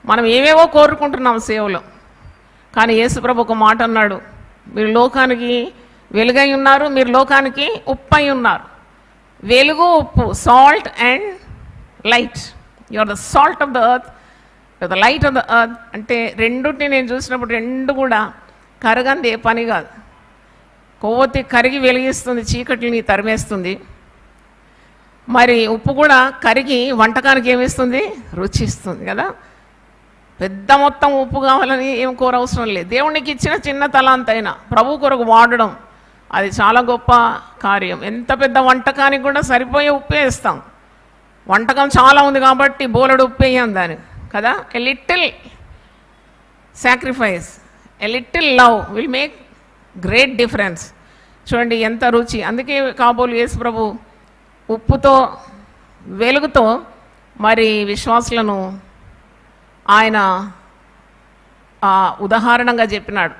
మనం ఏవేవో కోరుకుంటున్నాం సేవలో, కానీ యేసుప్రభు ఒక మాట అన్నాడు, మీరు లోకానికి వెలుగై ఉన్నారు, మీరు లోకానికి ఉప్పు అయి ఉన్నారు. వెలుగు ఉప్పు, salt and light. You are the salt of the earth, you are the light of the earth. అంటే రెండుని నేను చూసినప్పుడు రెండు కూడా కరగంది ఏ పని కాదు. కొవ్వొత్తి కరిగి వెలిగిస్తుంది, చీకటిని తరిమేస్తుంది. మరి ఉప్పు కూడా కరిగి వంటకానికి ఏమిస్తుంది? రుచిస్తుంది కదా. పెద్ద మొత్తం ఉప్పు కావాలని ఏం కోరవసరం లేదు. దేవునికి ఇచ్చిన చిన్న తలాంతైనా ప్రభు కొరకు వాడడం అది చాలా గొప్ప కార్యం. ఎంత పెద్ద వంటకానికి కూడా సరిపోయే ఉప్పు వేస్తాం. వంటకం చాలా ఉంది కాబట్టి బోలెడు ఉప్పు వేయం దాన్ని కదా. A little sacrifice, a little love will make great difference. చూడండి ఎంత రుచి. అందుకే కాబోలు యేసు ప్రభు ఉప్పుతో వెలుగుతో మరి విశ్వాసులను ఆయన ఉదాహరణగా చెప్పినాడు.